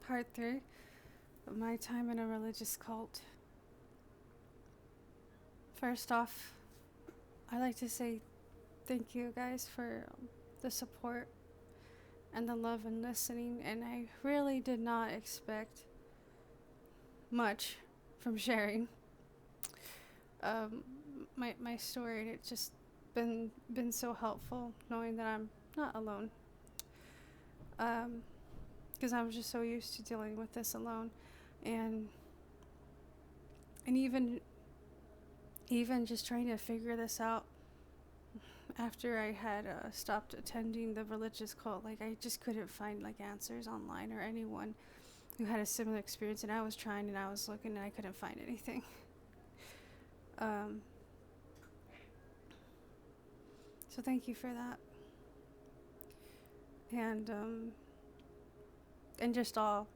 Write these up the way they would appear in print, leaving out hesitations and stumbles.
part 3 of my time in a religious cult. First off, I'd like to say thank you guys for the support and the love and listening, and I really did not expect much from sharing my story, and it's just been so helpful knowing that I'm not alone, because I was just so used to dealing with this alone, and even just trying to figure this out after I had stopped attending the religious cult. Like, I just couldn't find like answers online or anyone who had a similar experience, and I was trying and I was looking and I couldn't find anything. So thank you for that, and just all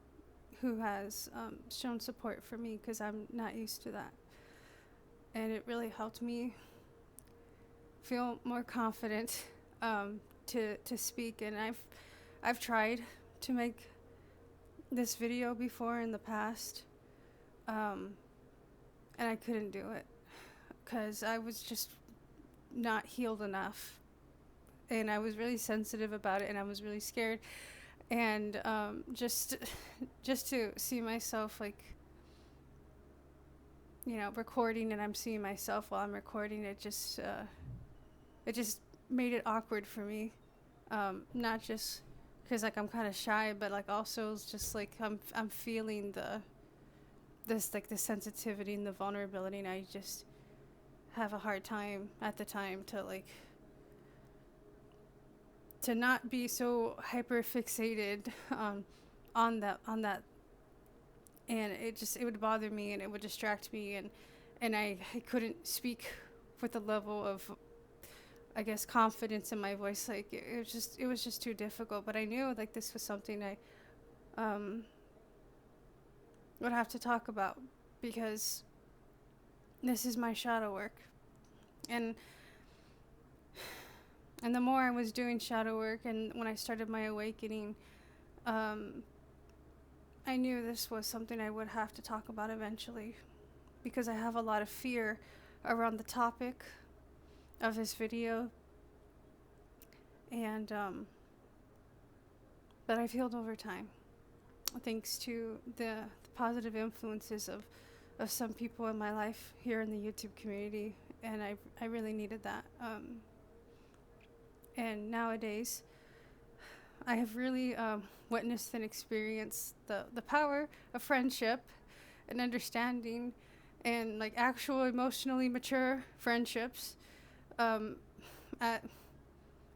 who has shown support for me, because I'm not used to that, and it really helped me feel more confident to speak. And I've tried to make this video before in the past, and I couldn't do it because I was just not healed enough, and I was really sensitive about it, and I was really scared, and just to see myself, like, recording, and I'm seeing myself while I'm recording, it just made it awkward for me, not just because like I'm kind of shy, but like also it's just like I'm feeling the sensitivity and the vulnerability, and I just have a hard time at the time to not be so hyper fixated on that, and it would bother me and it would distract me, and I couldn't speak with a level of, I guess, confidence in my voice. Like, it was just too difficult. But I knew like this was something I would have to talk about, because this is my shadow work, and the more I was doing shadow work, and when I started my awakening, I knew this was something I would have to talk about eventually, because I have a lot of fear around the topic of this video, and but I've healed over time, thanks to the positive influences of some people in my life here in the YouTube community, and I really needed that. And nowadays, I have really witnessed and experienced the power of friendship and understanding, and like actual emotionally mature friendships at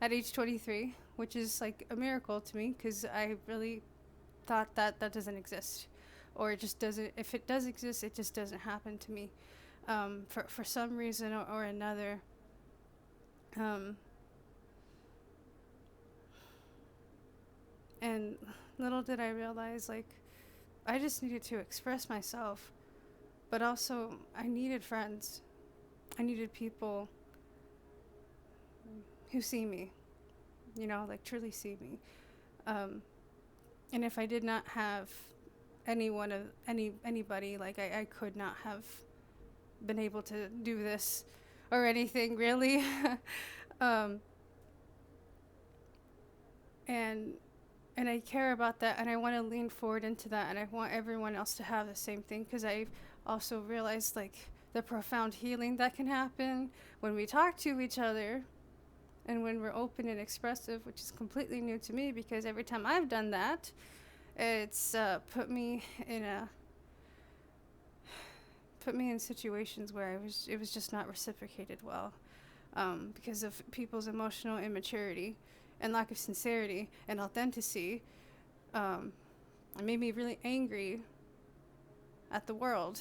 age 23, which is like a miracle to me, because I really thought that doesn't exist, or it just doesn't. If it does exist, it just doesn't happen to me for some reason or another. And little did I realize, like, I just needed to express myself, but also I needed friends. I needed people who see me, like truly see me. And if I did not have anybody, like I could not have been able to do this or anything really. And I care about that, and I want to lean forward into that, and I want everyone else to have the same thing, because I've also realized like the profound healing that can happen when we talk to each other and when we're open and expressive, which is completely new to me, because every time I've done that, it's put me in situations where it was just not reciprocated well, because of people's emotional immaturity and lack of sincerity and authenticity. It made me really angry at the world.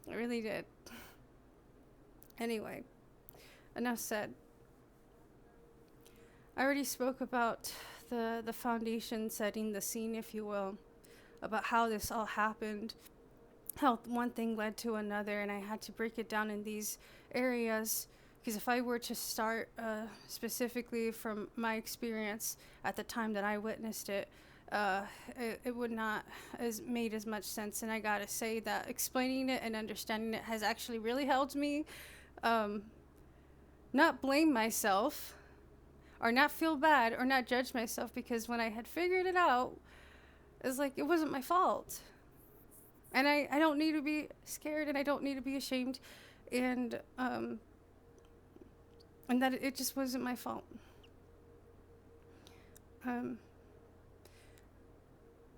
It really did. Anyway, enough said. I already spoke about the foundation, setting the scene, if you will, about how this all happened, how one thing led to another, and I had to break it down in these areas Because if I were to start specifically from my experience at the time that I witnessed it, it would not as made as much sense. And I gotta say that explaining it and understanding it has actually really helped me not blame myself or not feel bad or not judge myself, because when I had figured it out, it's like it wasn't my fault. And I don't need to be scared, and I don't need to be ashamed, and that it just wasn't my fault.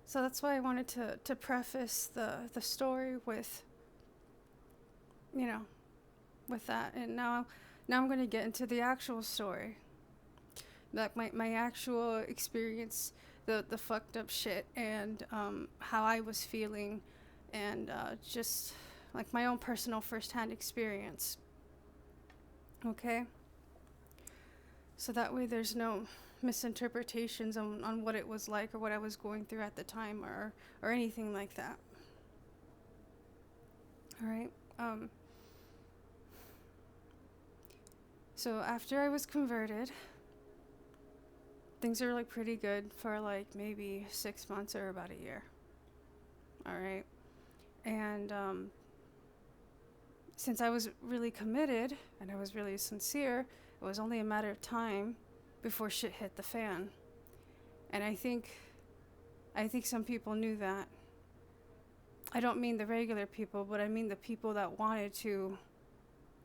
So that's why I wanted to preface the story with, with that. And now I'm going to get into the actual story. Like my actual experience, the fucked up shit, and how I was feeling, and just like my own personal firsthand experience. Okay? So that way there's no misinterpretations on what it was like or what I was going through at the time, or anything like that. All right. So after I was converted, things are like pretty good for like maybe 6 months or about a year. All right. And since I was really committed and I was really sincere, it was only a matter of time before shit hit the fan. And I think some people knew that. I don't mean the regular people, but I mean the people that wanted to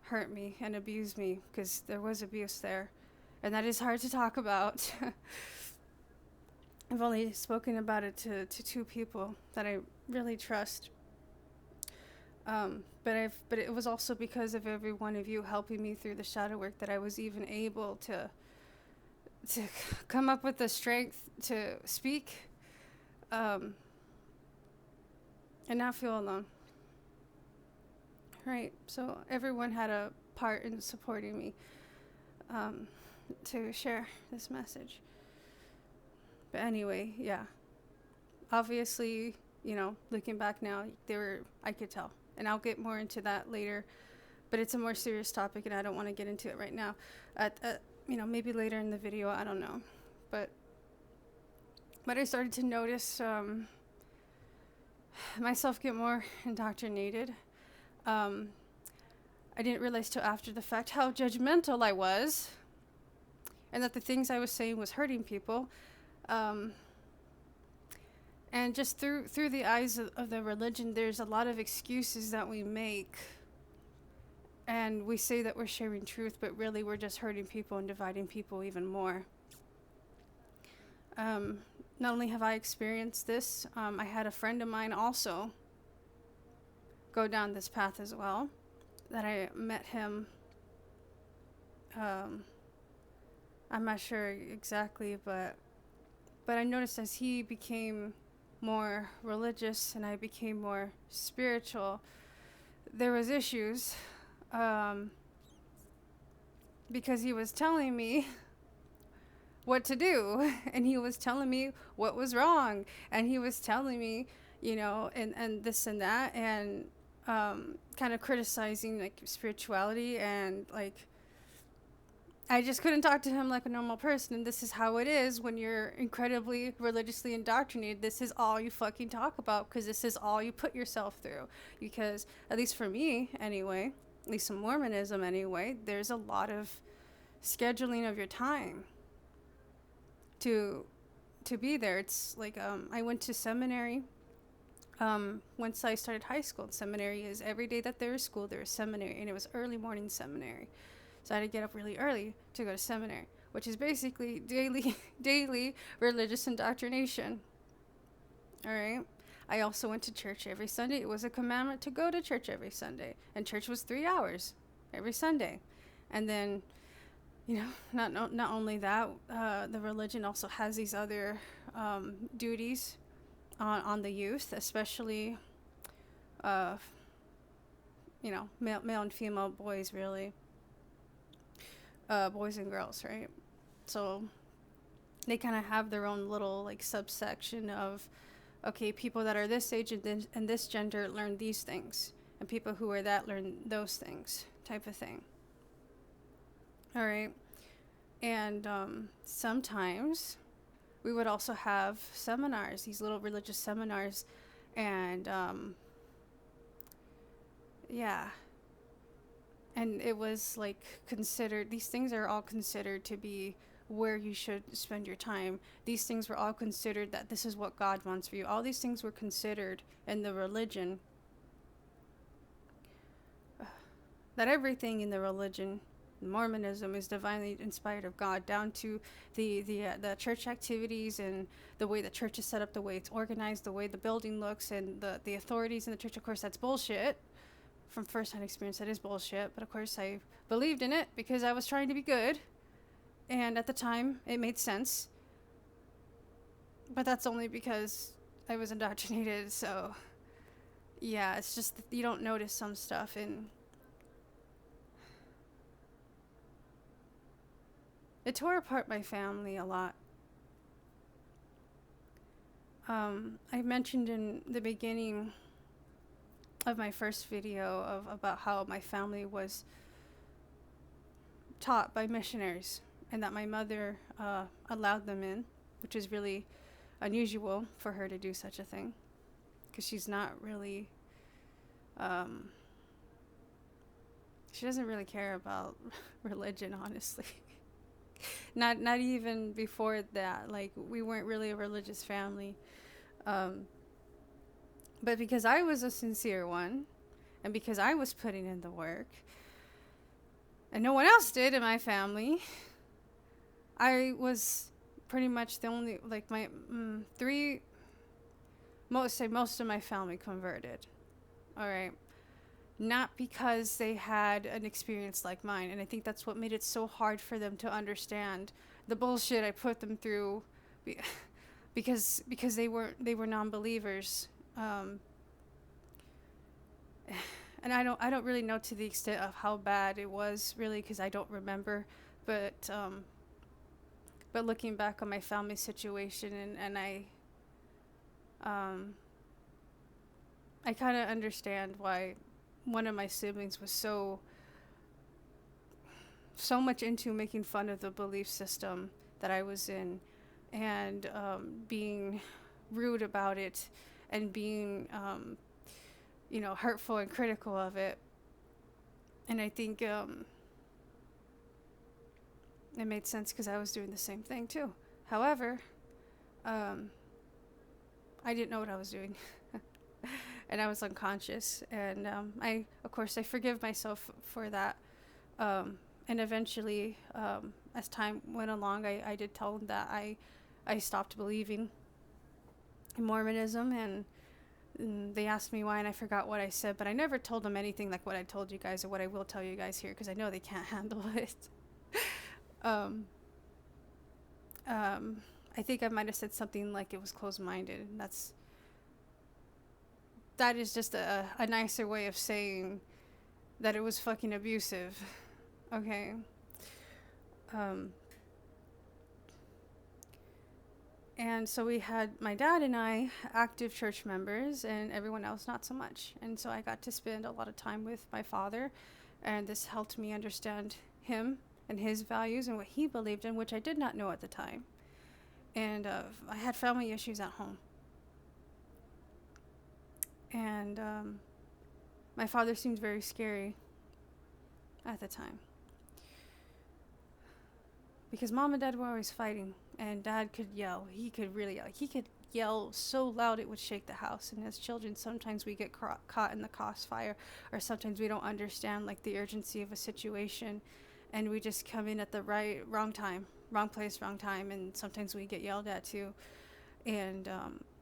hurt me and abuse me, because there was abuse there. And that is hard to talk about. I've only spoken about it to 2 people that I really trust. But it was also because of every one of you helping me through the shadow work that I was even able to come up with the strength to speak, and not feel alone. Right. So everyone had a part in supporting me to share this message. But anyway, yeah. Obviously, looking back now, I could tell. And I'll get more into that later. But it's a more serious topic, and I don't want to get into it right now. Maybe later in the video, I don't know. But I started to notice myself get more indoctrinated. I didn't realize till after the fact how judgmental I was, and that the things I was saying was hurting people. And just through the eyes of the religion, there's a lot of excuses that we make. And we say that we're sharing truth, but really we're just hurting people and dividing people even more. Not only have I experienced this, I had a friend of mine also go down this path as well. That I met him, I'm not sure exactly, but I noticed as he became more religious and I became more spiritual, there was issues, because he was telling me what to do, and he was telling me what was wrong, and he was telling me, and this and that, and kind of criticizing like spirituality, and like I just couldn't talk to him like a normal person. And this is how it is when you're incredibly religiously indoctrinated. This is all you fucking talk about, because this is all you put yourself through. Because at least for me anyway, at least in Mormonism anyway, there's a lot of scheduling of your time to be there. It's like I went to seminary once I started high school. Seminary is every day that there is school, there is seminary, and it was early morning seminary. So I had to get up really early to go to seminary, which is basically daily religious indoctrination. All right. I also went to church every Sunday. It was a commandment to go to church every Sunday, and church was 3 hours every Sunday. And then, not only that, the religion also has these other duties on the youth, especially, male and female boys, really. Boys and girls, right? So they kind of have their own little like subsection of, okay, people that are this age and this gender learn these things, and people who are that learn those things, type of thing. All right. And sometimes we would also have seminars, these little religious seminars. And yeah. And it was like considered, these things are all considered to be where you should spend your time. These things were all considered that this is what God wants for you. All these things were considered in the religion, that everything in the religion, Mormonism, is divinely inspired of God, down to the church activities and the way the church is set up, the way it's organized, the way the building looks, and the authorities in the church. Of course, that's bullshit. From first-hand experience, that is bullshit. But of course, I believed in it because I was trying to be good, and at the time, it made sense. But that's only because I was indoctrinated. So yeah, it's just that you don't notice some stuff, and it tore apart my family a lot. I mentioned in the beginning of my first video about how my family was taught by missionaries, and that my mother allowed them in, which is really unusual for her to do such a thing, because she's not really, she doesn't really care about religion, honestly. Not even before that. Like, we weren't really a religious family. But because I was a sincere one, and because I was putting in the work, and no one else did in my family, I was pretty much the only, like, my most of my family converted. All right. Not because they had an experience like mine. And I think that's what made it so hard for them to understand the bullshit I put them through, because they were non-believers. And I don't really know to the extent of how bad it was, really, because I don't remember. But looking back on my family situation, and I kind of understand why one of my siblings was so much into making fun of the belief system that I was in, and being rude about it, and being hurtful and critical of it. And I think it made sense because I was doing the same thing too. However, I didn't know what I was doing. And I was unconscious, and I forgive myself for that. And eventually, as time went along, I did tell them that I stopped believing in Mormonism, and they asked me why, and I forgot what I said, but I never told them anything like what I told you guys or what I will tell you guys here, because I know they can't handle it. I think I might have said something like it was closed-minded, and that is just a nicer way of saying that it was fucking abusive. Okay. And so we had my dad and I, active church members, and everyone else not so much. And so I got to spend a lot of time with my father, and this helped me understand him and his values and what he believed in, which I did not know at the time. And I had family issues at home. And my father seemed very scary at the time, because mom and dad were always fighting, and dad could yell. He could really yell. He could yell so loud it would shake the house. And as children, sometimes we get caught in the crossfire, or sometimes we don't understand like the urgency of a situation, and we just come in at the wrong time, wrong place, wrong time, and sometimes we get yelled at too. And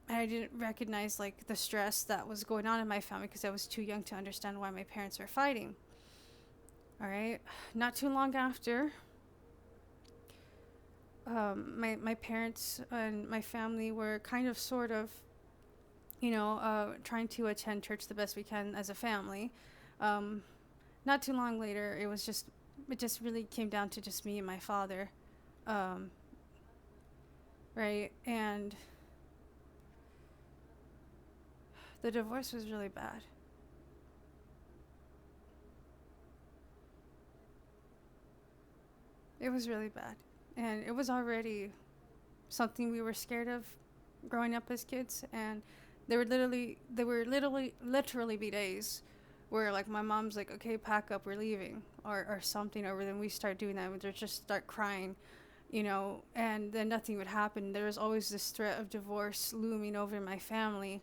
I didn't recognize like the stress that was going on in my family because I was too young to understand why my parents were fighting. All right. Not too long after, my parents and my family were kind of sort of, trying to attend church the best we can as a family. Not too long later, it just really came down to just me and my father. Right. And the divorce was really bad. It was really bad. And it was already something we were scared of growing up as kids. And there were literally be days where like my mom's like, okay, pack up, we're leaving, or something, or then we start doing that, we just start crying, and then nothing would happen. There was always this threat of divorce looming over my family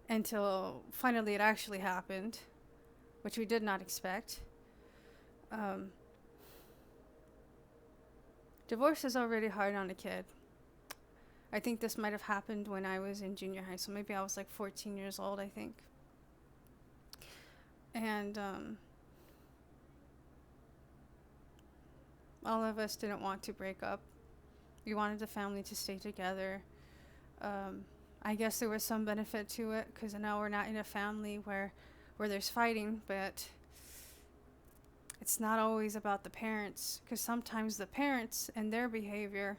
until finally it actually happened, which we did not expect. Um, Divorce is already hard on a kid. I think this might have happened when I was in junior high, so maybe I was like 14 years old, I think. And all of us didn't want to break up. We wanted the family to stay together. I guess there was some benefit to it because now we're not in a family where there's fighting, but it's not always about the parents, because sometimes the parents and their behavior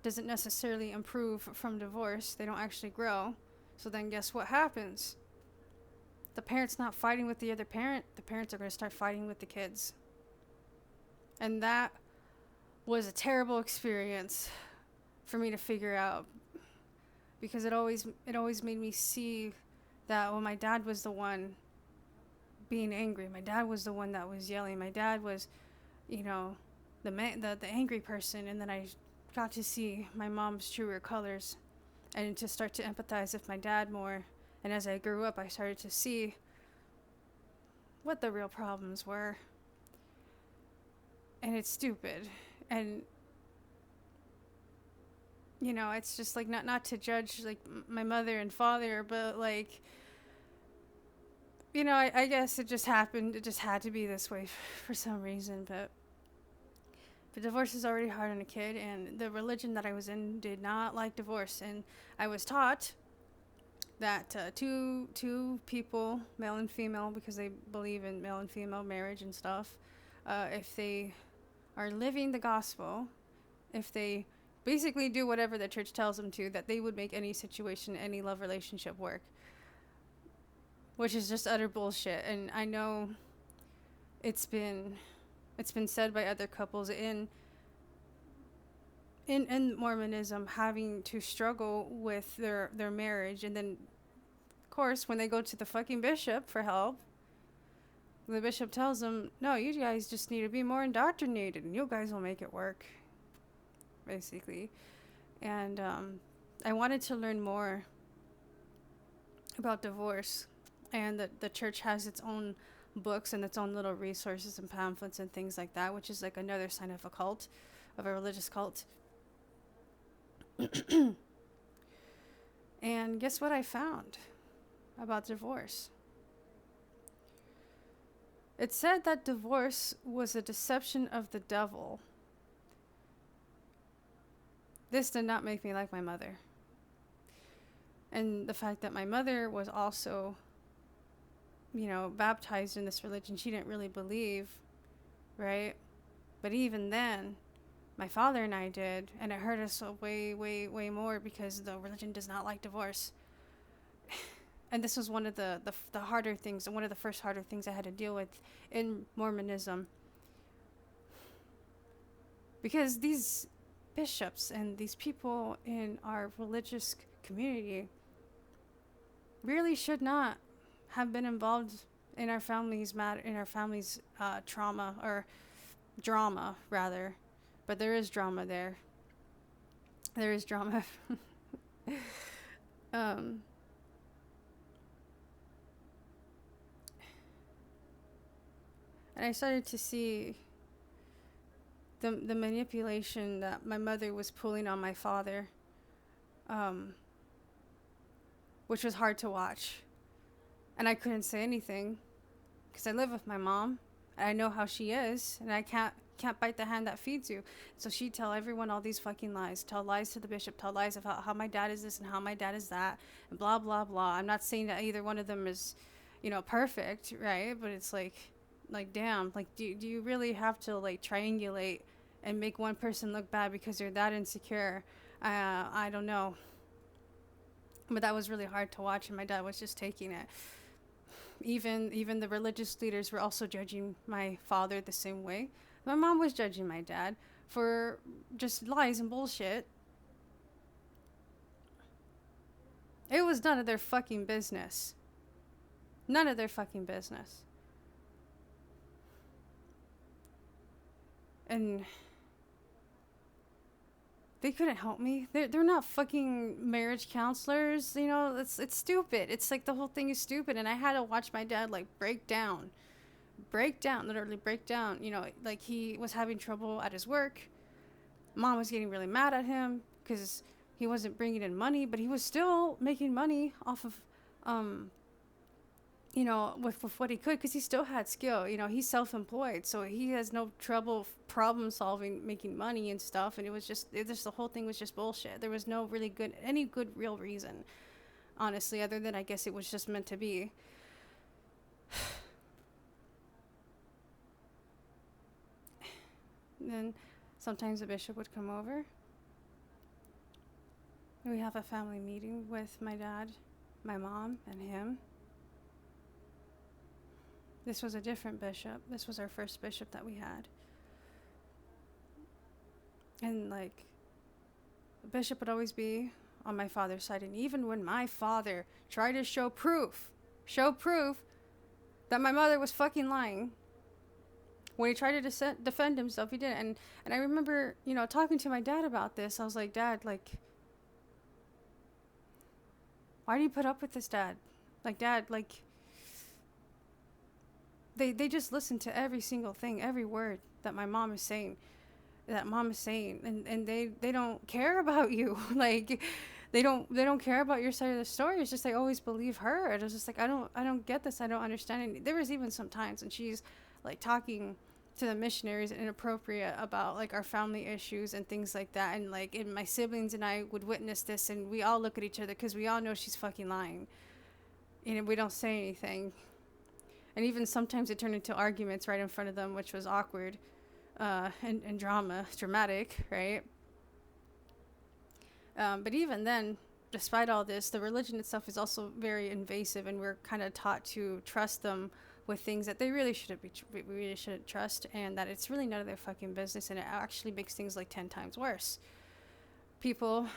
doesn't necessarily improve from divorce. They don't actually grow. So then guess what happens? The parent's not fighting with the other parent. The parents are going to start fighting with the kids. And that was a terrible experience for me to figure out, because it always made me see that, well, my dad was the one being angry. My dad was the one that was yelling. My dad was, the angry person. And then I got to see my mom's truer colors and to start to empathize with my dad more. And as I grew up, I started to see what the real problems were. And it's stupid. And it's just like, not to judge like my mother and father, but like, I guess it just happened. It just had to be this way for some reason. But divorce is already hard on a kid, and the religion that I was in did not like divorce. And I was taught that two people, male and female, because they believe in male and female marriage and stuff, if they are living the gospel, if they basically do whatever the church tells them to, that they would make any situation, any love relationship work. Which is just utter bullshit. And I know it's been said by other couples in Mormonism, having to struggle with their marriage, and then of course when they go to the fucking bishop for help, the bishop tells them, no, you guys just need to be more indoctrinated and you guys will make it work, basically. And I wanted to learn more about divorce. And the church has its own books and its own little resources and pamphlets and things like that, which is like another sign of a cult, of a religious cult. And guess what I found about divorce? It said that divorce was a deception of the devil. This did not make me like my mother. And the fact that my mother was also baptized in this religion, she didn't really believe, right? But even then, my father and I did, and it hurt us way, way, way more because the religion does not like divorce. And this was one of the harder things, and one of the first harder things I had to deal with in Mormonism. Because these bishops and these people in our religious community really should not have been involved in our family's trauma, or drama rather, but there is drama there. There is drama. And I started to see the manipulation that my mother was pulling on my father, which was hard to watch. And I couldn't say anything because I live with my mom and I know how she is, and I can't bite the hand that feeds you. So she'd tell everyone all these fucking lies, tell lies to the bishop, tell lies about how my dad is this and how my dad is that, and blah, blah, blah. I'm not saying that either one of them is, perfect, right? But it's like damn, like do you really have to like triangulate and make one person look bad because you're that insecure? I don't know. But that was really hard to watch, and my dad was just taking it. Even the religious leaders were also judging my father the same way. My mom was judging my dad for just lies and bullshit. It was none of their fucking business. None of their fucking business. And they couldn't help me. They're not fucking marriage counselors, you know. It's stupid. It's like the whole thing is stupid, and I had to watch my dad like break down, literally break down. You know, like he was having trouble at his work. Mom was getting really mad at him because he wasn't bringing in money, but he was still making money off of, you know, with what he could, because he still had skill. You know, he's self-employed, so he has no trouble problem solving, making money and stuff. And it was just the whole thing was just bullshit. There was no really any good real reason, honestly, other than I guess it was just meant to be. And then sometimes the bishop would come over. We have a family meeting with my dad, my mom, and him. This was a different bishop. This was our first bishop that we had. And like, the bishop would always be on my father's side. And even when my father tried to show proof that my mother was fucking lying, when he tried to defend himself, he didn't. And I remember, you know, talking to my dad about this. I was like, Dad, like, why do you put up with this, Dad? Like, Dad, like, they just listen to every single thing, every word that my mom is saying, and they don't care about you. Like, they don't care about your side of the story. It's just they always believe her. It was just like, I don't get this. I don't understand it. There was even some times when she's like talking to the missionaries inappropriate about like our family issues and things like that, and like, and my siblings and I would witness this, and we all look at each other because we all know she's fucking lying, and we don't say anything. And even sometimes it turned into arguments right in front of them, which was awkward, and dramatic, right? But even then, despite all this, the religion itself is also very invasive, and we're kind of taught to trust them with things that they really shouldn't trust, and that it's really none of their fucking business, and it actually makes things like 10 times worse. People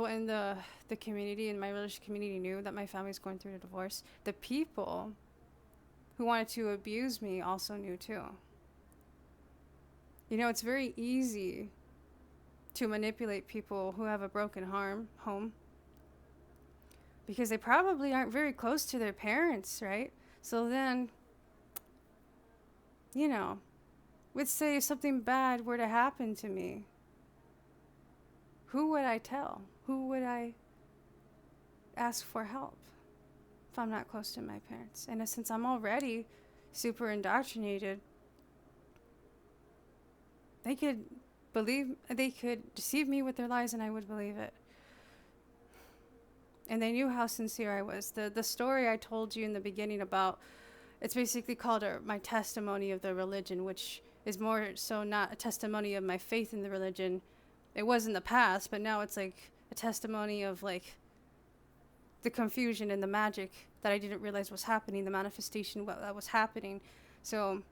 in the community, in my religious community, knew that my family was going through a divorce. The people who wanted to abuse me also knew too. You know, it's very easy to manipulate people who have a broken home, because they probably aren't very close to their parents, right? So then, you know, let's say if something bad were to happen to me, who would I tell? Who would I ask for help if I'm not close to my parents? And since I'm already super indoctrinated, they could deceive me with their lies, and I would believe it. And they knew how sincere I was. The story I told you in the beginning about, it's basically called my testimony of the religion, which is more so not a testimony of my faith in the religion. It was in the past, but now it's like a testimony of like the confusion and the magic that I didn't realize was happening, the manifestation that was happening. So,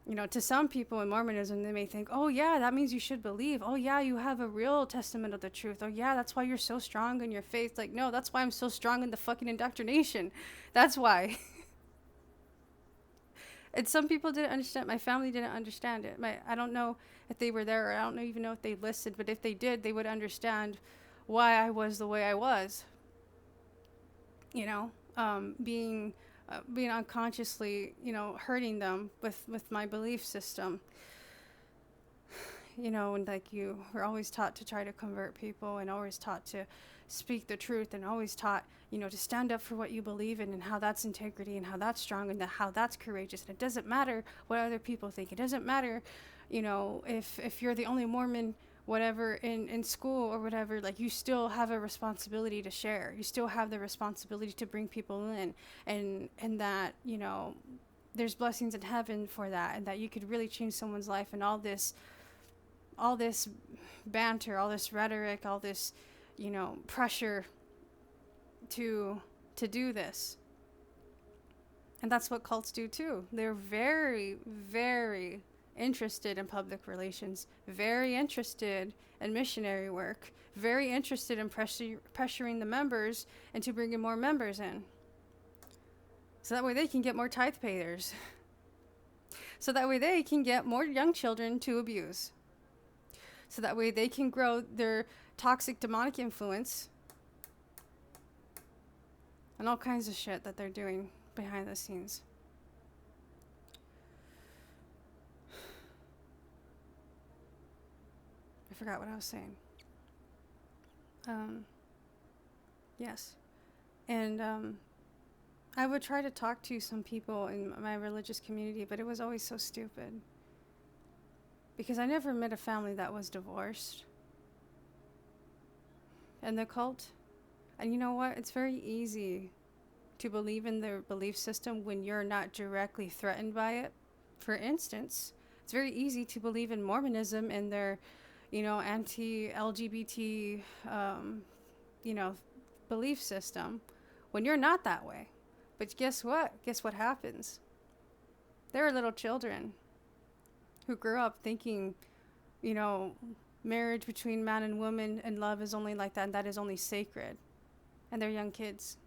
you know, to some people in Mormonism, they may think, oh yeah, that means you should believe. Oh yeah, you have a real testament of the truth. Oh yeah, that's why you're so strong in your faith. Like, no, that's why I'm so strong in the fucking indoctrination. That's why. And some people didn't understand. My family didn't understand it. I don't know if they were there, or I don't even know if they listened, but if they did, they would understand why I was the way I was. You know, being unconsciously, you know, hurting them with my belief system. You know, and like, you were always taught to try to convert people, and always taught to speak the truth, and always taught, you know, to stand up for what you believe in, and how that's integrity, and how that's strong, and how that's courageous. And it doesn't matter what other people think. It doesn't matter, you know, if you're the only Mormon whatever in school or whatever. Like, you still have a responsibility to share. You still have the responsibility to bring people in, and that, you know, there's blessings in heaven for that, and that you could really change someone's life. And all this banter, all this rhetoric, all this, you know, pressure to do this. And that's what cults do too. They're very, very interested in public relations, very interested in missionary work, very interested in pressuring the members into bringing more members in. So that way they can get more tithe payers. So that way they can get more young children to abuse. So that way they can grow their toxic demonic influence and all kinds of shit that they're doing behind the scenes. I forgot what I was saying. Yes. And I would try to talk to some people in my religious community, but it was always so stupid. Because I never met a family that was divorced in the cult. And you know what? It's very easy to believe in their belief system when you're not directly threatened by it. For instance, it's very easy to believe in Mormonism and their, anti-LGBT, belief system when you're not that way. But guess what? Guess what happens? There are little children who grew up thinking, marriage between man and woman and love is only like that and that is only sacred. And they're young kids.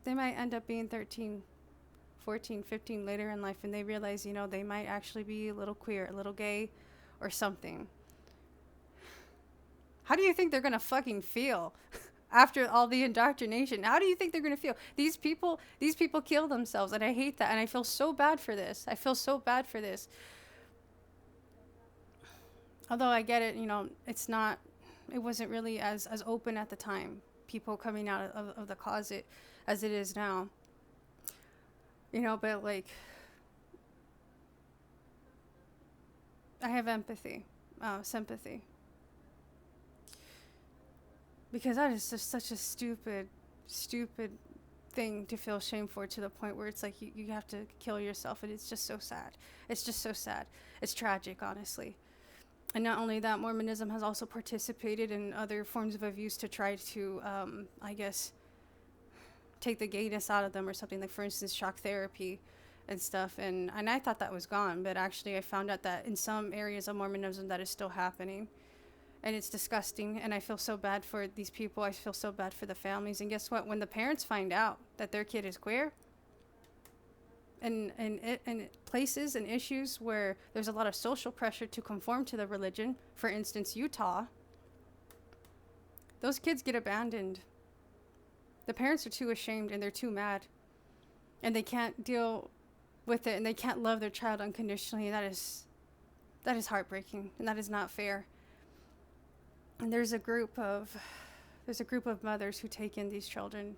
They might end up being 13, 14, 15 later in life and they realize, they might actually be a little queer, a little gay or something. How do you think they're going to fucking feel? After all the indoctrination, how do you think they're going to feel? These people kill themselves, and I hate that, and I feel so bad for this. Although I get it, it wasn't really as open at the time, people coming out of the closet as it is now. But like, I have empathy, sympathy. Because that is just such a stupid thing to feel shame for, to the point where it's like you have to kill yourself, and it's just so sad. It's tragic, honestly. And not only that, Mormonism has also participated in other forms of abuse to try to, take the gayness out of them or something, like, for instance, shock therapy and stuff. And I thought that was gone, but actually I found out that in some areas of Mormonism that is still happening. And it's disgusting, and I feel so bad for these people. I feel so bad for the families. And guess what? When the parents find out that their kid is queer, and places and issues where there's a lot of social pressure to conform to the religion, for instance, Utah, those kids get abandoned. The parents are too ashamed, and they're too mad, and they can't deal with it, and they can't love their child unconditionally. That is heartbreaking, and that is not fair. And there's a group of mothers who take in these children,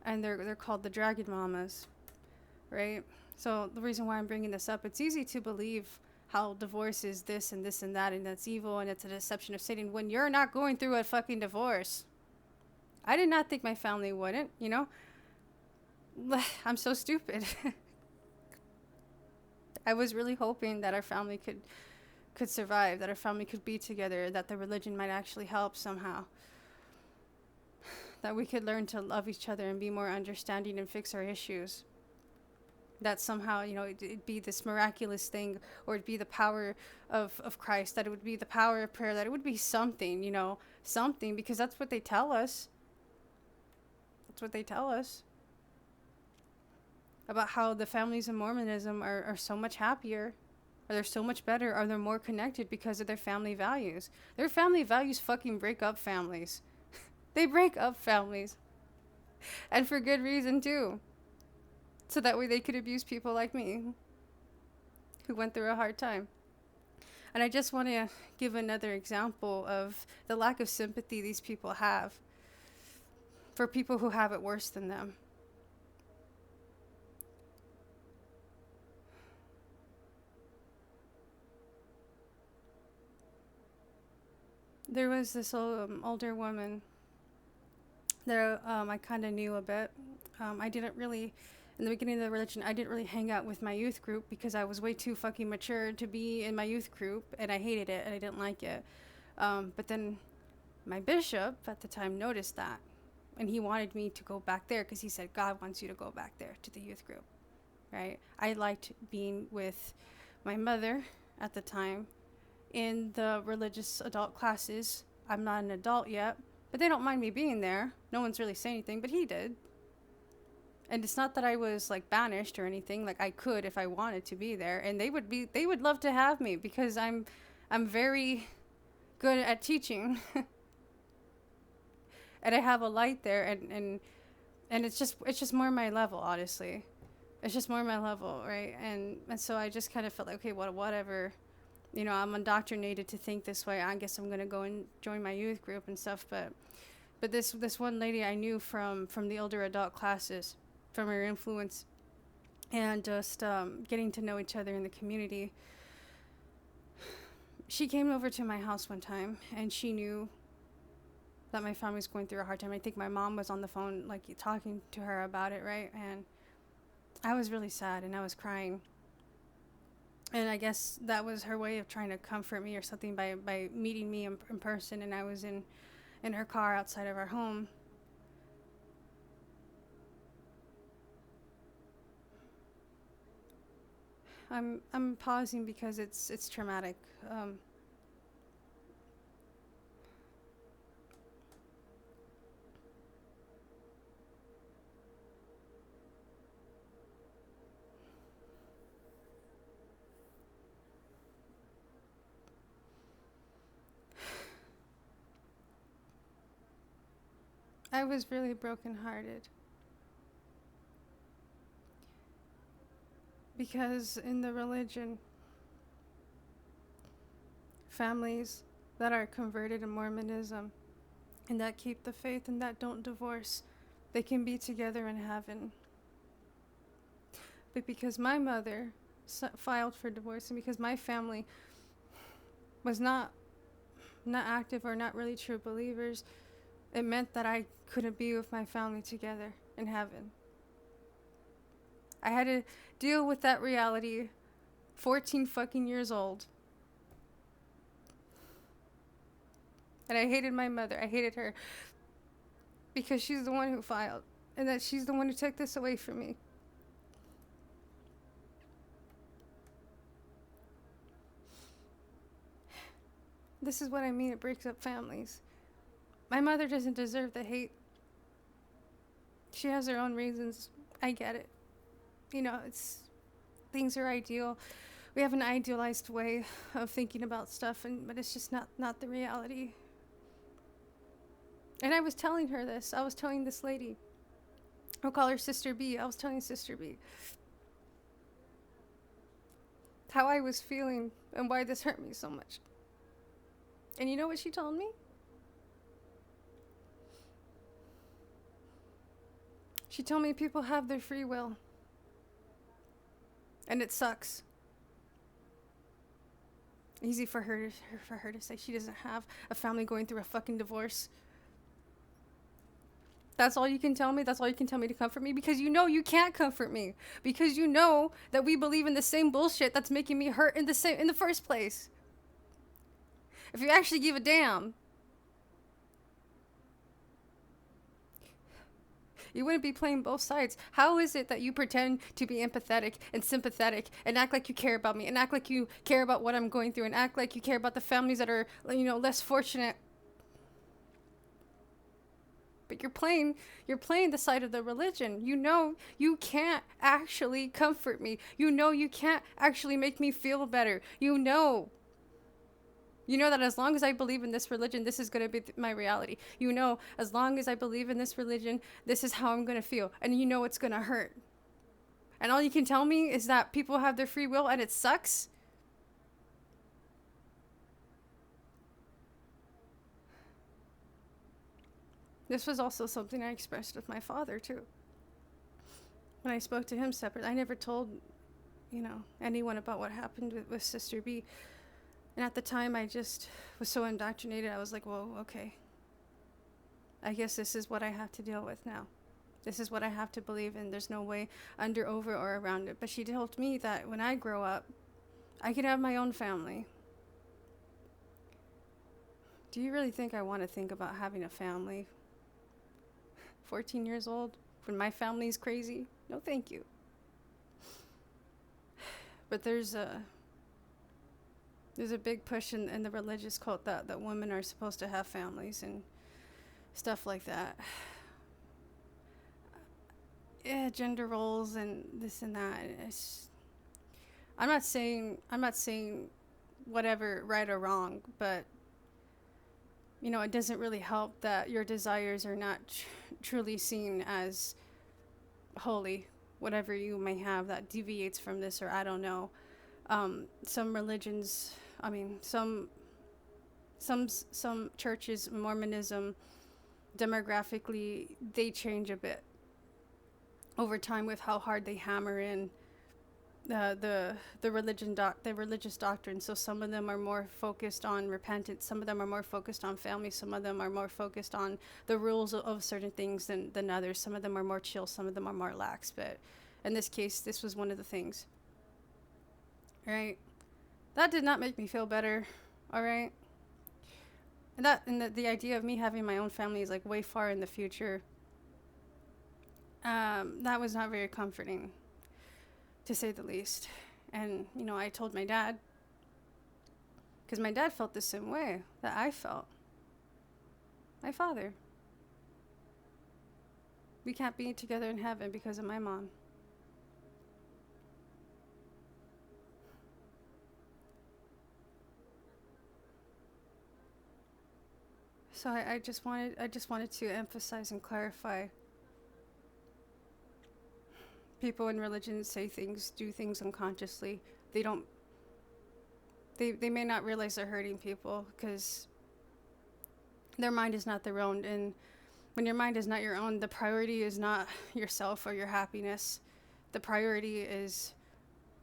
and they're called the Dragon Mamas, right? So the reason why I'm bringing this up, it's easy to believe how divorce is this and this and that, and that's evil, and it's a deception of Satan, when you're not going through a fucking divorce. I did not think my family wouldn't, I'm so stupid. I was really hoping that our family could survive, that our family could be together, that the religion might actually help somehow, that we could learn to love each other and be more understanding and fix our issues, that somehow, it'd be this miraculous thing, or it'd be the power of Christ, that it would be the power of prayer, that it would be something, something, because that's what they tell us. About how the families in Mormonism are so much happier, or they're so much better, or they're more connected because of their family values. Their family values fucking break up families. They break up families. And for good reason, too. So that way they could abuse people like me, who went through a hard time. And I just want to give another example of the lack of sympathy these people have for people who have it worse than them. There was this older woman that I kind of knew a bit. I didn't really, in the beginning of the religion, I didn't really hang out with my youth group because I was way too fucking mature to be in my youth group, and I hated it, and I didn't like it. But then my bishop at the time noticed that, and he wanted me to go back there because he said, God wants you to go back there to the youth group, right? I liked being with my mother at the time in the religious adult classes. I'm not an adult yet, but they don't mind me being there. No one's really saying anything, but he did. And it's not that I was like banished or anything. Like I could if I wanted to be there, and they would love to have me because I'm very good at teaching. And I have a light there, and it's just more my level, honestly. It's just more my level, right? And so I just kind of felt like, okay, whatever. You know, I'm indoctrinated to think this way. I guess I'm gonna go and join my youth group and stuff. But this one lady I knew from the older adult classes, from her influence, and just getting to know each other in the community. She came over to my house one time, and she knew that my family was going through a hard time. I think my mom was on the phone, like, talking to her about it, right? And I was really sad, and I was crying. And I guess that was her way of trying to comfort me or something by meeting me in person. And I was in her car outside of our home. I'm pausing because it's traumatic. I was really brokenhearted because in the religion, families that are converted to Mormonism and that keep the faith and that don't divorce, they can be together in heaven. But because my mother filed for divorce, and because my family was not active or not really true believers, it meant that I couldn't be with my family together in heaven. I had to deal with that reality, 14 fucking years old. And I hated my mother. I hated her because she's the one who filed, and that she's the one who took this away from me. This is what I mean, it breaks up families. My mother doesn't deserve the hate. She has her own reasons. I get it. You know, things are ideal. We have an idealized way of thinking about stuff, but it's just not the reality. And I was telling her this. I was telling this lady. I'll call her Sister B. I was telling Sister B how I was feeling and why this hurt me so much. And you know what she told me? She told me people have their free will. And it sucks. Easy for her to say she doesn't have a family going through a fucking divorce. That's all you can tell me? That's all you can tell me to comfort me? Because you know you can't comfort me. Because you know that we believe in the same bullshit that's making me hurt in the first place. If you actually give a damn, you wouldn't be playing both sides. How is it that you pretend to be empathetic and sympathetic and act like you care about me and act like you care about what I'm going through and act like you care about the families that are, less fortunate? But you're playing the side of the religion. You know you can't actually comfort me. You know you can't actually make me feel better. You know that as long as I believe in this religion, this is going to be my reality. You know, as long as I believe in this religion, this is how I'm going to feel. And you know it's going to hurt. And all you can tell me is that people have their free will and it sucks? This was also something I expressed with my father, too. When I spoke to him separately, I never told, anyone about what happened with Sister B. And at the time, I just was so indoctrinated. I was like, well, okay. I guess this is what I have to deal with now. This is what I have to believe in. There's no way under, over, or around it. But she told me that when I grow up, I could have my own family. Do you really think I want to think about having a family? 14 years old? When my family's crazy? No, thank you. But there's There's a big push in the religious cult that women are supposed to have families and stuff like that. Yeah, gender roles and this and that. I'm not saying whatever right or wrong, but it doesn't really help that your desires are not truly seen as holy. Whatever you may have that deviates from this, or I don't know. Some religions, I mean, some churches, Mormonism, demographically, they change a bit over time with how hard they hammer in the religious doctrine. So some of them are more focused on repentance, some of them are more focused on family, some of them are more focused on the rules of certain things than others. Some of them are more chill, some of them are more lax, but in this case, this was one of the things. Right? That did not make me feel better. All right? And the idea of me having my own family is like way far in the future. That was not very comforting, to say the least. And, I told my dad, because my dad felt the same way that I felt. My father. We can't be together in heaven because of my mom. So I just wanted to emphasize and clarify. People in religion say things, do things unconsciously. They may not realize they're hurting people because their mind is not their own. And when your mind is not your own, the priority is not yourself or your happiness. The priority is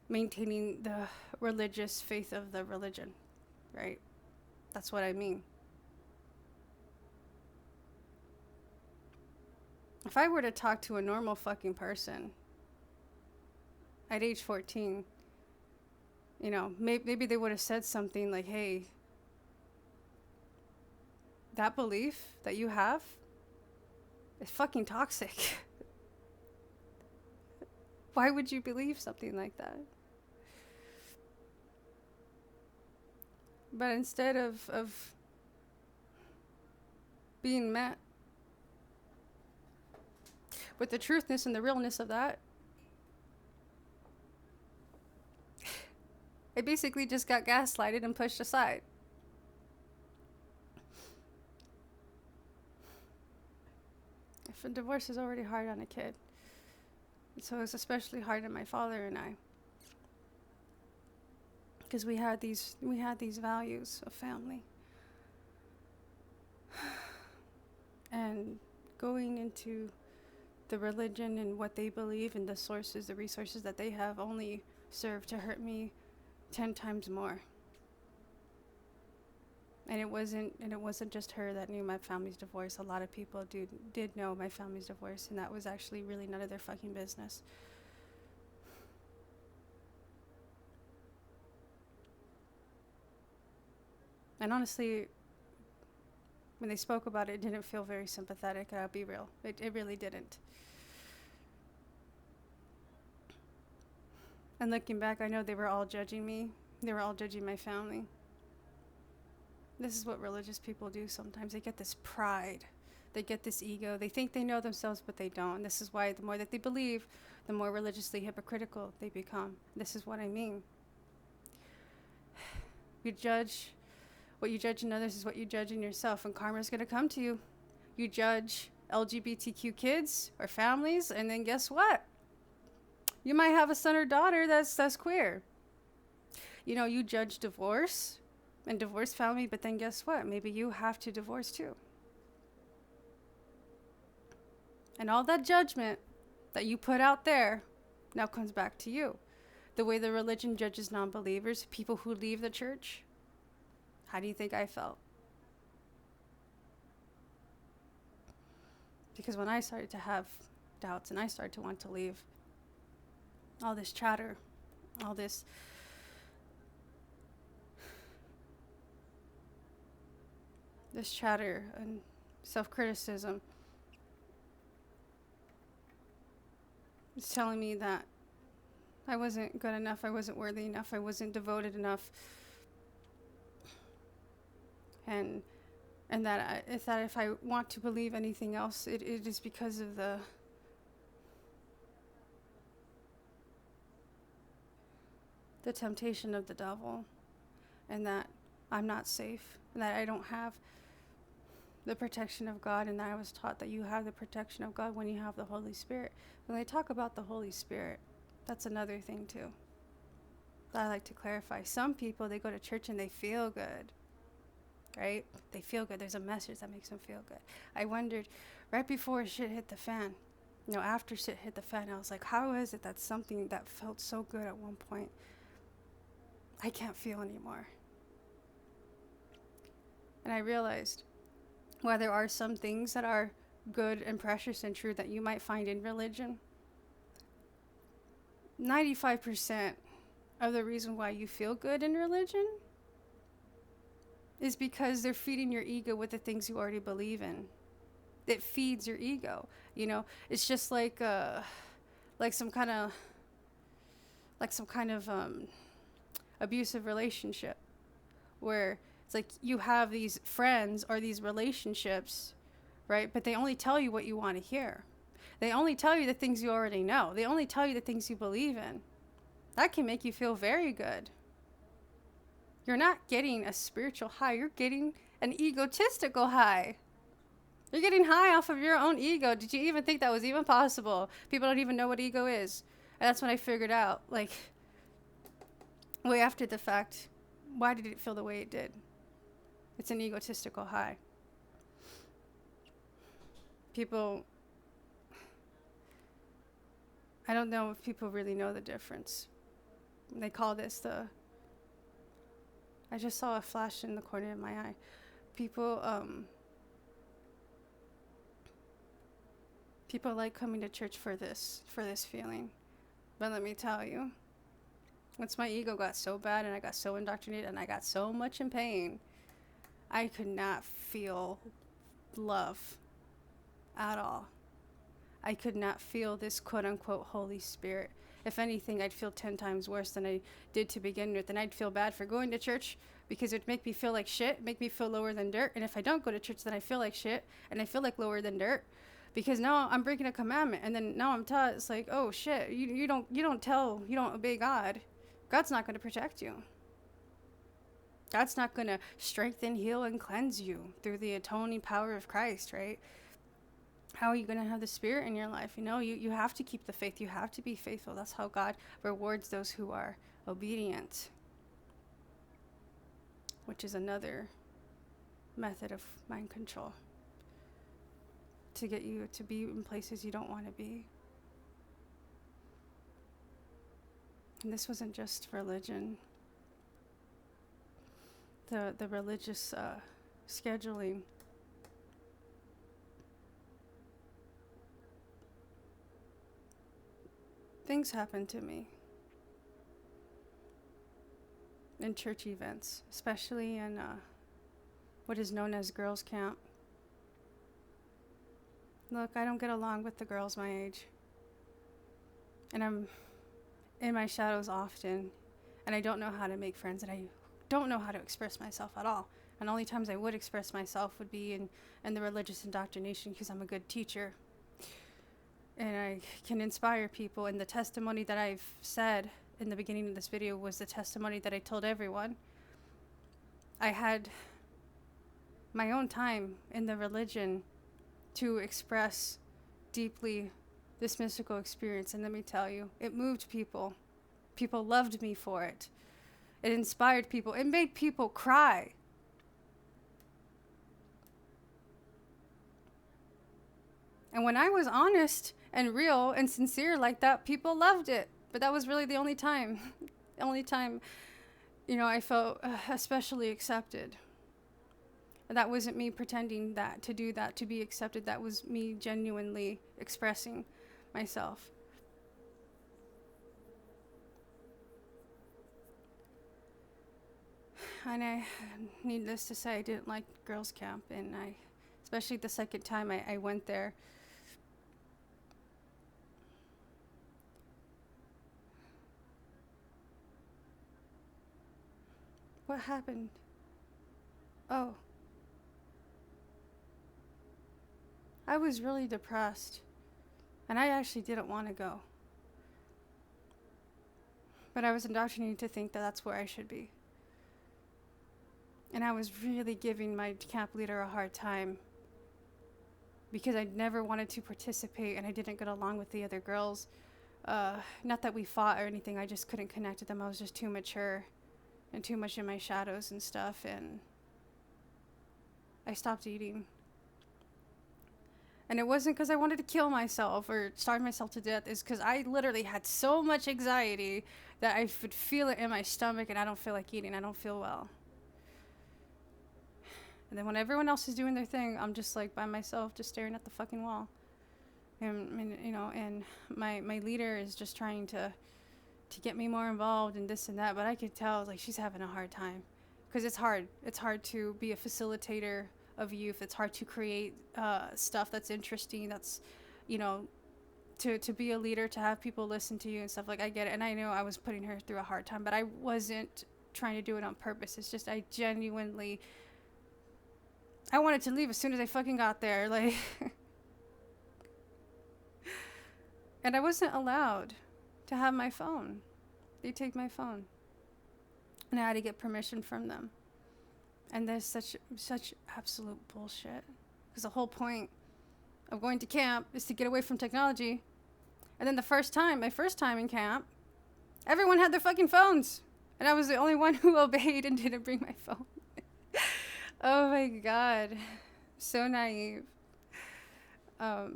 maintaining the religious faith of the religion, right? That's what I mean. If I were to talk to a normal fucking person at age 14, maybe they would have said something like, hey, that belief that you have is fucking toxic. Why would you believe something like that? But instead of being met with the truthness and the realness of that, I basically just got gaslighted and pushed aside. If a divorce is already hard on a kid, so it's especially hard on my father and I, because we had these values of family, and going into the religion and what they believe and the resources that they have only served to hurt me 10 times more. And it wasn't just her that knew my family's divorce. A lot of people did know my family's divorce, and that was actually really none of their fucking business. And honestly, when they spoke about it, it didn't feel very sympathetic. I'll be real. It really didn't. And looking back, I know they were all judging me. They were all judging my family. This is what religious people do sometimes. They get this pride. They get this ego. They think they know themselves, but they don't. And this is why the more that they believe, the more religiously hypocritical they become. This is what I mean. You judge. What you judge in others is what you judge in yourself. And karma's going to come to you. You judge LGBTQ kids or families, and then guess what? You might have a son or daughter that's queer. You judge divorce and divorced family, but then guess what? Maybe you have to divorce too. And all that judgment that you put out there now comes back to you. The way the religion judges non-believers, people who leave the church. How do you think I felt? Because when I started to have doubts and I started to want to leave, all this chatter, all this chatter and self-criticism is telling me that I wasn't good enough, I wasn't worthy enough, I wasn't devoted enough, and that if I want to believe anything else, it is because of the temptation of the devil, and that I'm not safe, and that I don't have the protection of God, and that I was taught that you have the protection of God when you have the Holy Spirit. When they talk about the Holy Spirit, that's another thing too that I like to clarify. Some people, they go to church and they feel good, right? They feel good. There's a message that makes them feel good. I wondered, right before shit hit the fan, after shit hit the fan, I was like, how is it that something that felt so good at one point, I can't feel anymore? And I realized, while there are some things that are good and precious and true that you might find in religion, 95% of the reason why you feel good in religion is because they're feeding your ego with the things you already believe in. It feeds your ego. It's just like some kind of abusive relationship, where it's like you have these friends or these relationships, right? But they only tell you what you want to hear. They only tell you the things you already know. They only tell you the things you believe in. That can make you feel very good. You're not getting a spiritual high. You're getting an egotistical high. You're getting high off of your own ego. Did you even think that was even possible? People don't even know what ego is. And that's when I figured out, like, way after the fact, why did it feel the way it did? It's an egotistical high. People, I don't know if people really know the difference. They call this I just saw a flash in the corner of my eye. People like coming to church for this feeling. But let me tell you, once my ego got so bad and I got so indoctrinated and I got so much in pain, I could not feel love at all. I could not feel this quote-unquote Holy Spirit. If anything, I'd feel 10 times worse than I did to begin with. And I'd feel bad for going to church because it'd make me feel like shit, make me feel lower than dirt. And if I don't go to church, then I feel like shit and I feel like lower than dirt, because now I'm breaking a commandment. And then now I'm taught, it's like, oh shit, you don't obey God. God's not going to protect you. God's not going to strengthen, heal, and cleanse you through the atoning power of Christ, right? How are you going to have the Spirit in your life? You have to keep the faith. You have to be faithful. That's how God rewards those who are obedient, which is another method of mind control to get you to be in places you don't want to be. And this wasn't just religion. The religious scheduling. Things happen to me in church events, especially in what is known as girls' camp. Look, I don't get along with the girls my age. And I'm in my shadows often. And I don't know how to make friends. And I don't know how to express myself at all. And the only times I would express myself would be in the religious indoctrination, because I'm a good teacher. And I can inspire people. And the testimony that I've said in the beginning of this video was the testimony that I told everyone. I had my own time in the religion to express deeply this mystical experience. And let me tell you, it moved people. People loved me for it. It inspired people. It made people cry. And when I was honest and real and sincere like that, people loved it. But that was really the only time. The only time, I felt especially accepted. And that wasn't me pretending to do that, to be accepted. That was me genuinely expressing myself. And needless to say, I didn't like girls' camp. And especially the second time I went there, what happened? Oh, I was really depressed. And I actually didn't want to go. But I was indoctrinated to think that that's where I should be. And I was really giving my camp leader a hard time because I never wanted to participate and I didn't get along with the other girls. Not that we fought or anything, I just couldn't connect with them. I was just too mature and too much in my shadows and stuff, and I stopped eating. And it wasn't because I wanted to kill myself or starve myself to death. It's because I literally had so much anxiety that I would feel it in my stomach and I don't feel like eating. I don't feel well. And then when everyone else is doing their thing, I'm just like by myself, just staring at the fucking wall. And you know, and my leader is just trying to get me more involved and this and that. But I could tell like she's having a hard time because it's hard. It's hard to be a facilitator of youth. It's hard to create stuff that's interesting, that's, you know, to be a leader, to have people listen to you and stuff. Like, I get it, and I know I was putting her through a hard time, but I wasn't trying to do it on purpose. It's just I genuinely, I wanted to leave as soon as I fucking got there, like and I wasn't allowed to have my phone. They take my phone and I had to get permission from them. And there's such absolute bullshit. Because the whole point of going to camp is to get away from technology. And then my first time in camp, everyone had their fucking phones. And I was the only one who obeyed and didn't bring my phone. Oh my God. So naive. You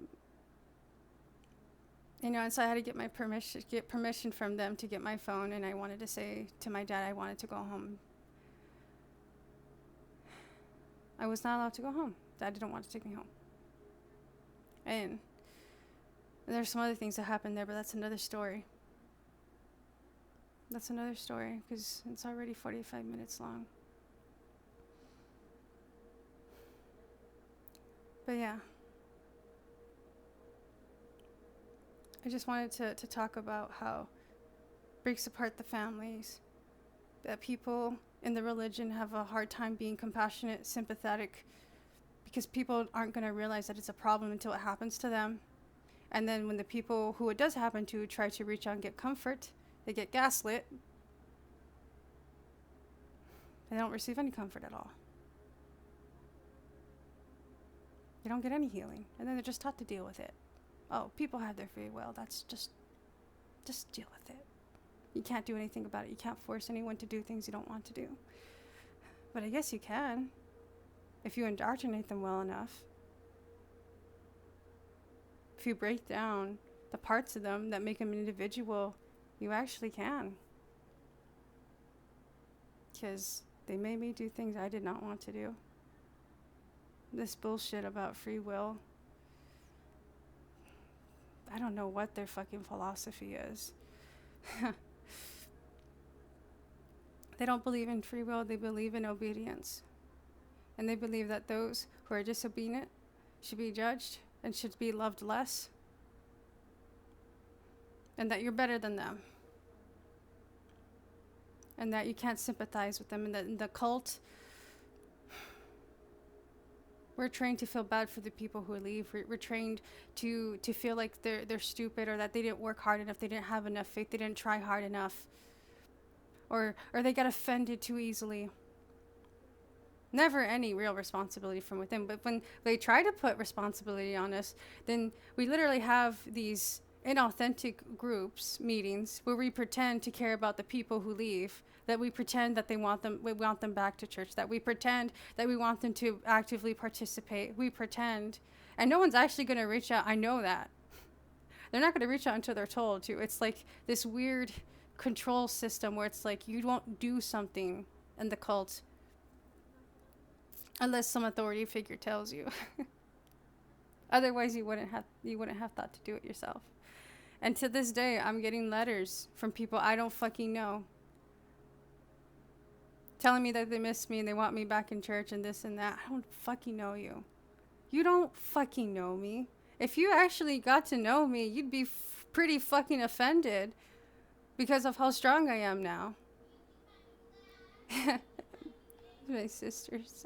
know, and so I had to get permission from them to get my phone. And I wanted to say to my dad I wanted to go home. I was not allowed to go home. Dad didn't want to take me home. And there's some other things that happened there, but that's another story. That's another story, because it's already 45 minutes long. But yeah. I just wanted to talk about how it breaks apart the families, that people in the religion have a hard time being compassionate, sympathetic, because people aren't going to realize that it's a problem until it happens to them. And then when the people who it does happen to try to reach out and get comfort, they get gaslit. They don't receive any comfort at all. They don't get any healing. And then they're just taught to deal with it. Oh, people have their free will. That's just deal with it. You can't do anything about it. You can't force anyone to do things you don't want to do. But I guess you can, if you indoctrinate them well enough. If you break down the parts of them that make them an individual, you actually can. Because they made me do things I did not want to do. This bullshit about free will, I don't know what their fucking philosophy is. They don't believe in free will, they believe in obedience. And they believe that those who are disobedient should be judged and should be loved less. And that you're better than them. And that you can't sympathize with them. And that in the cult, we're trained to feel bad for the people who leave. We're trained to feel like they're stupid, or that they didn't work hard enough, they didn't have enough faith, they didn't try hard enough. Or they got offended too easily. Never any real responsibility from within. But when they try to put responsibility on us, then we literally have these inauthentic groups, meetings, where we pretend to care about the people who leave, that we pretend that we want them back to church, that we pretend that we want them to actively participate. We pretend. And no one's actually going to reach out. I know that. They're not going to reach out until they're told to. It's like this weird control system where it's like you won't do something in the cult unless some authority figure tells you. Otherwise you wouldn't have thought to do it yourself. And to this day I'm getting letters from people I don't fucking know, telling me that they miss me and they want me back in church and this and that. I don't fucking know you. You don't fucking know me. If you actually got to know me, you'd be pretty fucking offended because of how strong I am now. My sister's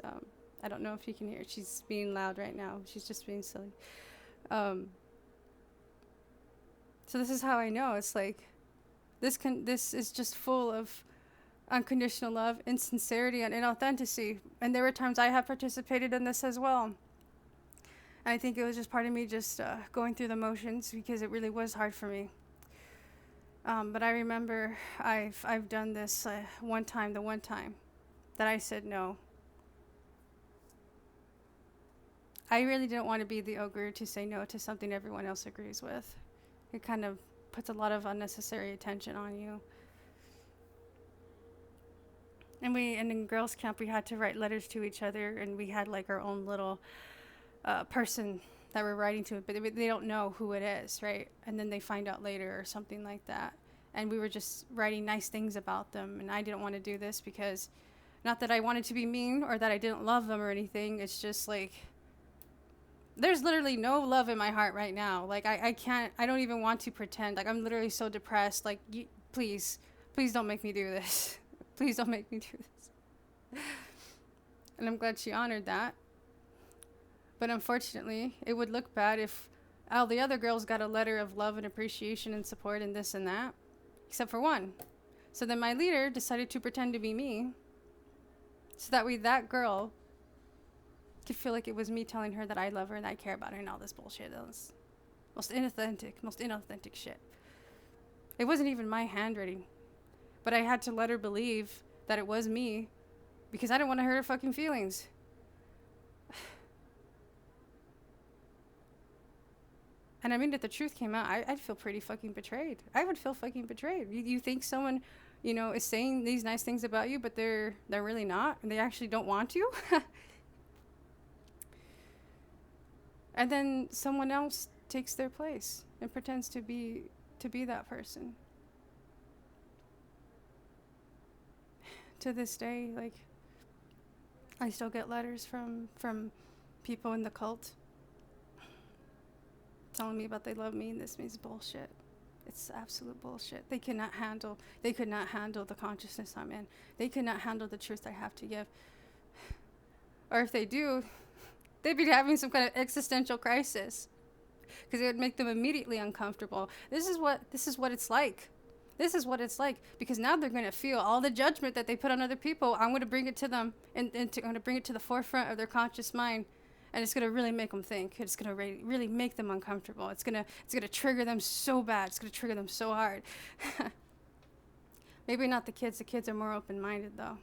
I don't know if you can hear. She's being loud right now. She's just being silly. So this is how I know. It's like this is just full of unconditional love, insincerity, and inauthenticity. And there were times I have participated in this as well. And I think it was just part of me just going through the motions, because it really was hard for me. But I remember I've done this the one time that I said no. I really didn't want to be the ogre to say no to something everyone else agrees with. It kind of puts a lot of unnecessary attention on you. And in girls' camp, we had to write letters to each other, and we had like our own little person that we're writing to, but they don't know who it is, right? And then they find out later or something like that. And we were just writing nice things about them, and I didn't want to do this because, not that I wanted to be mean or that I didn't love them or anything. It's just like, there's literally no love in my heart right now. Like, I don't even want to pretend. Like, I'm literally so depressed. Like, please don't make me do this. Please don't make me do this. And I'm glad she honored that. But unfortunately, it would look bad if all the other girls got a letter of love and appreciation and support and this and that, except for one. So then my leader decided to pretend to be me, so that way that girl could feel like it was me telling her that I love her and I care about her and all this bullshit. That was most inauthentic shit. It wasn't even my handwriting, but I had to let her believe that it was me, because I didn't want to hurt her fucking feelings. And I mean, if the truth came out, I'd feel pretty fucking betrayed. I would feel fucking betrayed. You think someone, is saying these nice things about you, but they're really not, and they actually don't want you? And then someone else takes their place and pretends to be that person. To this day, like, I still get letters from people in the cult telling me about they love me, and this means bullshit. It's absolute bullshit. They could not handle the consciousness I'm in. They could not handle the truth I have to give. Or if they do, they'd be having some kind of existential crisis, because it would make them immediately uncomfortable. This is what it's like. This is what it's like, because now they're going to feel all the judgment that they put on other people. I'm going to bring it to them, and I'm going to bring it to the forefront of their conscious mind, and it's going to really make them think. It's going to really make them uncomfortable. It's going to trigger them so bad. It's going to trigger them so hard. Maybe not the kids. The kids are more open-minded, though.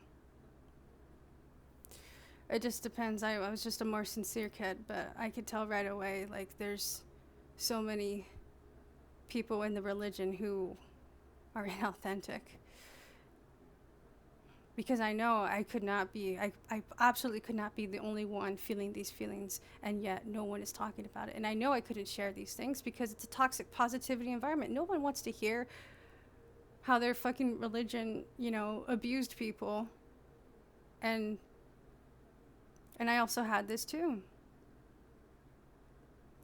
It just depends. I was just a more sincere kid, but I could tell right away, like, there's so many people in the religion who are inauthentic. Because I know I absolutely could not be the only one feeling these feelings, and yet no one is talking about it. And I know I couldn't share these things because it's a toxic positivity environment. No one wants to hear how their fucking religion, abused people. And I also had this too.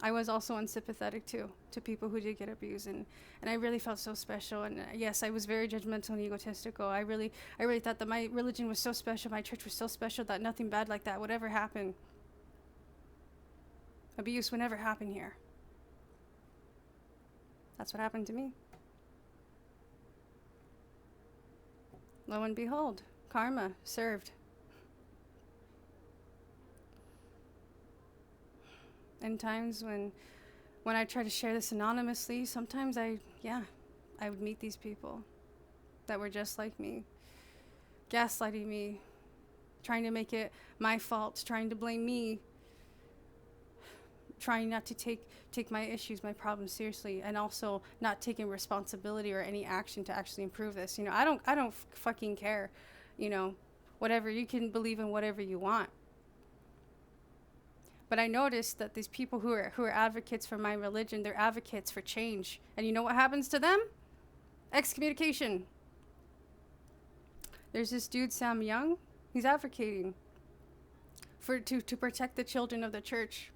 I was also unsympathetic too to people who did get abused, and I really felt so special. And yes, I was very judgmental and egotistical. I really thought that my religion was so special, my church was so special, that nothing bad like that would ever happen. Abuse would never happen here. That's what happened to me. Lo and behold, karma served. And times when I try to share this anonymously, sometimes I would meet these people that were just like me, gaslighting me, trying to make it my fault, trying to blame me, trying not to take my issues, my problems seriously, and also not taking responsibility or any action to actually improve this. I don't fucking care. Whatever, you can believe in whatever you want. But I noticed that these people who are advocates for my religion, they're advocates for change. And you know what happens to them? Excommunication. There's this dude, Sam Young. He's advocating to protect the children of the church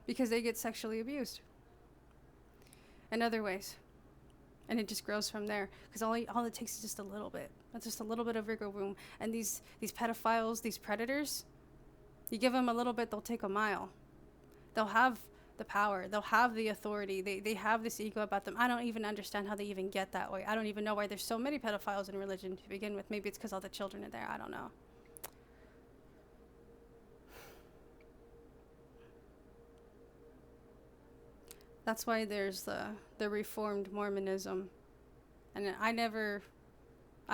because they get sexually abused in other ways. And it just grows from there, because all it takes is just a little bit. That's just a little bit of wiggle room. And these pedophiles, these predators, You give them a little bit, they'll take a mile. They'll have the power. They'll have the authority. They have this ego about them. I don't even understand how they even get that way. I don't even know why there's so many pedophiles in religion to begin with. Maybe it's because all the children are there. I don't know. That's why there's the Reformed Mormonism, and I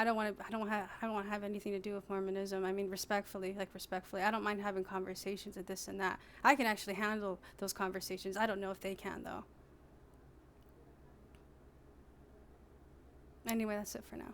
don't want to have anything to do with Mormonism. I mean, respectfully, I don't mind having conversations of this and that. I can actually handle those conversations. I don't know if they can, though. Anyway, that's it for now.